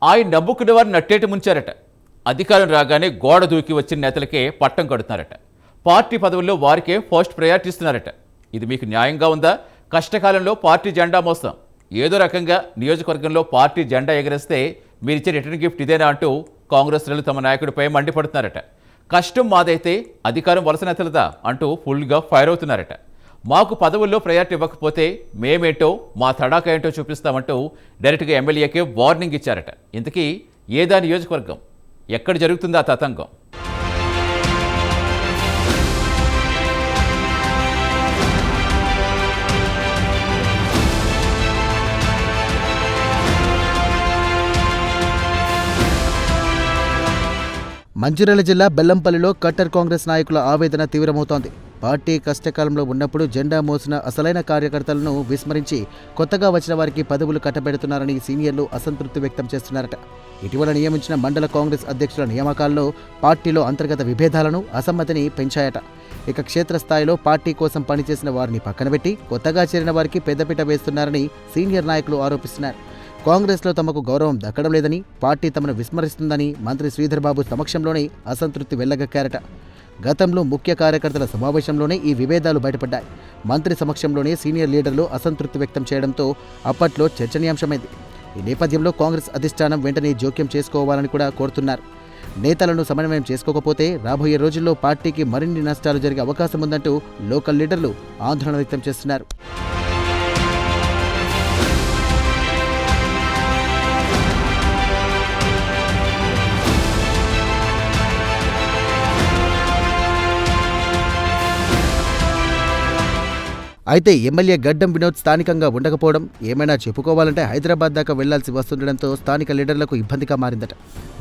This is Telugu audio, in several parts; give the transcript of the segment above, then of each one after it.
ఆయన నమ్ముకునే వారు నట్టేటి ముంచారట. అధికారం రాగానే గోడ దూకి వచ్చిన నేతలకే పట్టం కడుతున్నారట. పార్టీ పదవుల్లో వారికే ఫస్ట్ ప్రయారిటీ ఇస్తున్నారట. ఇది మీకు న్యాయంగా ఉందా? కష్టకాలంలో పార్టీ జెండా మోస్తాం, ఏదో రకంగా నియోజకవర్గంలో పార్టీ జెండా ఎగరేస్తే మీరిచ్చే రిటర్న్ గిఫ్ట్ ఇదేనా అంటూ కాంగ్రెస్ నేతలు తమ నాయకుడిపై మండిపడుతున్నారట. కష్టం మాదైతే అధికారం వలస నేతలదా అంటూ ఫుల్గా ఫైర్ అవుతున్నారట. మాకు పదవుల్లో ప్రయారిటీ ఇవ్వకపోతే మేమేంటో మా తడాక ఏంటో చూపిస్తామంటూ డైరెక్ట్గా ఎమ్మెల్యేకే వార్నింగ్ ఇచ్చారట. ఇంతకీ ఏదా నియోజకవర్గం, ఎక్కడ జరుగుతుందా తతంగం? మంచిర్యాల జిల్లా బెల్లంపల్లిలో కట్టర్ కాంగ్రెస్ నాయకుల ఆవేదన తీవ్రమవుతోంది. పార్టీ కష్టకాలంలో ఉన్నప్పుడు జెండా మోసిన అసలైన కార్యకర్తలను విస్మరించి కొత్తగా వచ్చిన వారికి పదవులు కట్టబెడుతున్నారని సీనియర్లు అసంతృప్తి వ్యక్తం చేస్తున్నారట. ఇటీవల నియమించిన మండల కాంగ్రెస్ అధ్యక్షుల నియామకాల్లో పార్టీలో అంతర్గత విభేదాలను, అసమ్మతిని పెంచాయట. ఇక క్షేత్రస్థాయిలో పార్టీ కోసం పనిచేసిన వారిని పక్కనబెట్టి కొత్తగా చేరిన వారికి పెద్దపీట వేస్తున్నారని సీనియర్ నాయకులు ఆరోపిస్తున్నారు. కాంగ్రెస్లో తమకు గౌరవం దక్కడం లేదని, పార్టీ తమను విస్మరిస్తుందని మంత్రి శ్రీధర్ బాబు సమక్షంలోనే అసంతృప్తి వెళ్లగక్కారట. గతంలో ముఖ్య కార్యకర్తల సమావేశంలోనే ఈ విభేదాలు బయటపడ్డాయి. మంత్రి సమక్షంలోనే సీనియర్ లీడర్లు అసంతృప్తి వ్యక్తం చేయడంతో అప్పట్లో చర్చనీయాంశమైంది. ఈ నేపథ్యంలో కాంగ్రెస్ అధిష్టానం వెంటనే జోక్యం చేసుకోవాలని కూడా కోరుతున్నారు. నేతలను సమన్వయం చేసుకోకపోతే రాబోయే రోజుల్లో పార్టీకి మరిన్ని నష్టాలు జరిగే అవకాశం ఉందంటూ లోకల్ లీడర్లు ఆందోళన వ్యక్తం చేస్తున్నారు. అయితే ఎమ్మెల్యే గడ్డం వినోద్ స్థానికంగా ఉండకపోవడం, ఏమైనా చెప్పుకోవాలంటే హైదరాబాద్ దాకా వెళ్లాల్సి వస్తుండటంతో స్థానిక లీడర్లకు ఇబ్బందిగా మారిందట.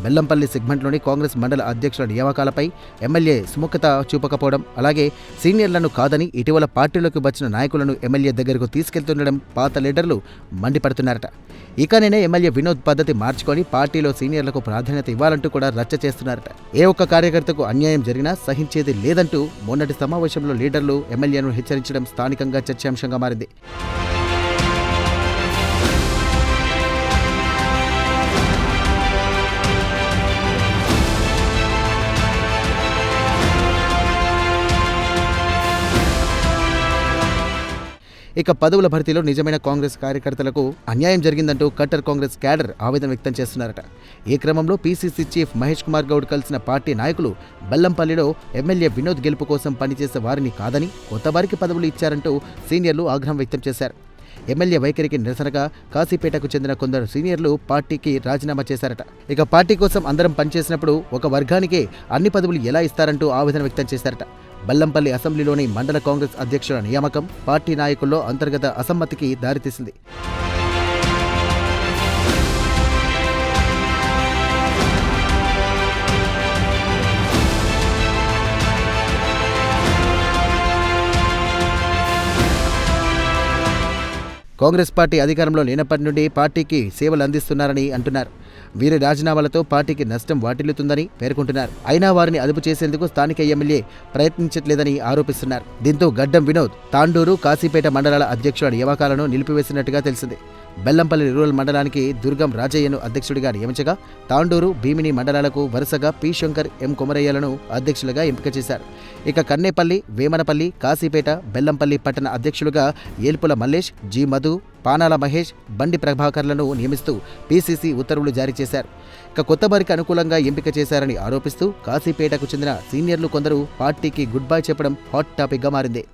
బెల్లంపల్లి సెగ్మెంట్లోని కాంగ్రెస్ మండల అధ్యక్షుల నియామకాలపై ఎమ్మెల్యే సుముఖత చూపకపోవడం, అలాగే సీనియర్లను కాదని ఇటీవల పార్టీలోకి వచ్చిన నాయకులను ఎమ్మెల్యే దగ్గరకు తీసుకెళ్తుండడం పాత లీడర్లు మండిపడుతున్నారట. ఇకనైనా ఎమ్మెల్యే వినోద్ పద్ధతి మార్చుకొని పార్టీలో సీనియర్లకు ప్రాధాన్యత ఇవ్వాలంటూ కూడా రచ్చ చేస్తున్నారట. ఏ ఒక్క కార్యకర్తకు అన్యాయం జరిగినా సహించేది లేదంటూ మొన్నటి సమావేశంలో లీడర్లు ఎమ్మెల్యేను హెచ్చరించడం స్థానికంగా చర్చాంశంగా మారింది. ఇక పదవుల భర్తీలో నిజమైన కాంగ్రెస్ కార్యకర్తలకు అన్యాయం జరిగిందంటూ కట్టర్ కాంగ్రెస్ క్యాడర్ ఆవేదన వ్యక్తం చేస్తున్నారట. ఈ క్రమంలో పీసీసీ చీఫ్ మహేష్ కుమార్ గౌడ్ కలిసిన పార్టీ నాయకులు బెల్లంపల్లిలో ఎమ్మెల్యే వినోద్ గెలుపు కోసం పనిచేసే వారిని కాదని కొత్త వారికి పదవులు ఇచ్చారంటూ సీనియర్లు ఆగ్రహం వ్యక్తం చేశారు. ఎమ్మెల్యే వైఖరికి నిరసనగా కాశీపేటకు చెందిన కొందరు సీనియర్లు పార్టీకి రాజీనామా చేశారట. ఇక పార్టీ కోసం అందరం పనిచేసినప్పుడు ఒక వర్గానికే అన్ని పదవులు ఎలా ఇస్తారంటూ ఆవేదన వ్యక్తం చేశారట. బెల్లంపల్లి అసెంబ్లీలోని మండల కాంగ్రెస్ అధ్యక్షుల నియామకం పార్టీ నాయకుల్లో అంతర్గత అసమ్మతికి దారితీసింది. కాంగ్రెస్ పార్టీ అధికారంలో లేనప్పటి నుండి పార్టీకి సేవలు అందిస్తున్నారని అంటున్నారు. వీరి రాజీనామాలతో పార్టీకి నష్టం వాటిల్లుతుందని పేర్కొంటున్నారు. అయినా వారిని అదుపు చేసేందుకు స్థానిక ఎమ్మెల్యే ప్రయత్నించట్లేదని ఆరోపిస్తున్నారు. దీంతో గడ్డం వినోద్ తాండూరు, కాశీపేట మండలాల అధ్యక్షుల నియామకాలను నిలిపివేసినట్టుగా తెలిసింది. బెల్లంపల్లి రూరల్ మండలానికి దుర్గం రాజయ్యను అధ్యక్షుడిగా నియమించగా తాండూరు, భీమిని మండలాలకు వరుసగా పి శంకర్, ఎం కొమరయ్యలను అధ్యక్షులుగా ఎంపిక చేశారు. ఇక కన్నేపల్లి, వేమనపల్లి, కాశీపేట, బెల్లంపల్లి పట్టణ అధ్యక్షులుగా ఏల్పుల మల్లేష్, జి మధు, పానాల మహేష్, బండి ప్రభాకర్లను నియమిస్తూ పీసీసీ ఉత్తర్వులు జారీ చేశారు. ఇక కొత్త వారికి అనుకూలంగా ఎంపిక చేశారని ఆరోపిస్తూ కాశీపేటకు చెందిన సీనియర్లు కొందరు పార్టీకి గుడ్ బై చెప్పడం హాట్ టాపిక్గా మారింది.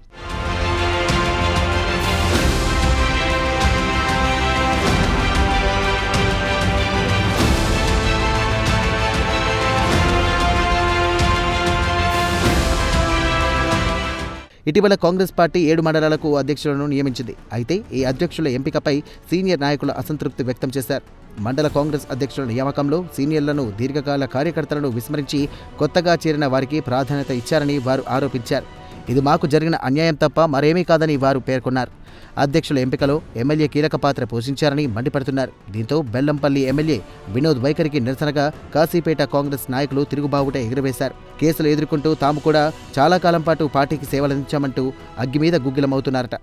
ఇటీవల కాంగ్రెస్ పార్టీ 7 మండలాలకు అధ్యక్షులను నియమించింది. అయితే ఈ అధ్యక్షుల ఎంపికపై సీనియర్ నాయకుల అసంతృప్తి వ్యక్తం చేశారు. మండల కాంగ్రెస్ అధ్యక్షుల నియామకంలో సీనియర్లను, దీర్ఘకాల కార్యకర్తలను విస్మరించి కొత్తగా చేరిన వారికి ప్రాధాన్యత ఇచ్చారని వారు ఆరోపించారు. ఇది మాకు జరిగిన అన్యాయం తప్ప మరేమీ కాదని వారు పేర్కొన్నారు. అధ్యక్షుల ఎంపికలో ఎమ్మెల్యే కీలక పాత్ర పోషించారని మండిపడుతున్నారు. దీంతో బెల్లంపల్లి ఎమ్మెల్యే వినోద్ వైఖరికి నిరసనగా కాశీపేట కాంగ్రెస్ నాయకులు తిరుగుబావుట ఎగురవేశారు. కేసులు ఎదుర్కొంటూ తాము కూడా చాలా కాలం పాటు పార్టీకి సేవలందించామంటూ అగ్గి మీద గుగ్గిలమవుతున్నారట.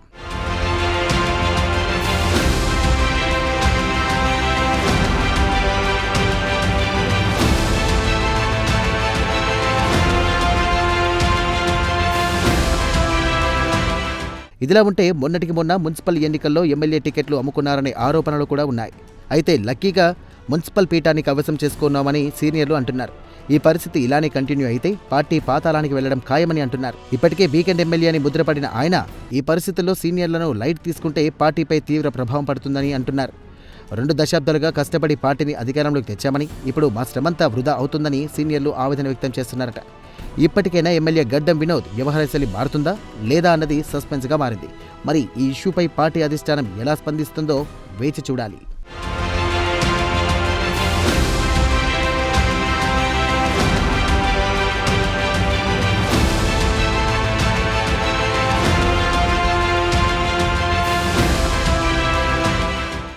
ఇదిలా ఉంటే మొన్నటికి మొన్న మున్సిపల్ ఎన్నికల్లో ఎమ్మెల్యే టికెట్లు అమ్ముకున్నారనే ఆరోపణలు కూడా ఉన్నాయి. అయితే లక్కీగా మున్సిపల్ పీఠాన్ని కవసం చేసుకున్నామని సీనియర్లు అంటున్నారు. ఈ పరిస్థితి ఇలానే కంటిన్యూ అయితే పార్టీ పాతాళానికి వెళ్లడం ఖాయమని అంటున్నారు. ఇప్పటికే వీకెండ్ ఎమ్మెల్యే అని ముద్రపడిన ఆయన ఈ పరిస్థితుల్లో సీనియర్లను లైట్ తీసుకుంటే పార్టీపై తీవ్ర ప్రభావం పడుతుందని అంటున్నారు. 2 దశాబ్దాలుగా కష్టపడి పార్టీని అధికారంలోకి తెచ్చామని, ఇప్పుడు మా శ్రమంతా వృధా అవుతుందని సీనియర్లు ఆవేదన వ్యక్తం చేస్తున్నారట. ఇప్పటికైనా ఎమ్మెల్యే గడ్డం వినోద్ వ్యవహారశైలి మారుతుందా లేదా అన్నది సస్పెన్స్గా మారింది. మరి ఈ ఇష్యూపై పార్టీ అధిష్టానం ఎలా స్పందిస్తుందో వేచి చూడాలి.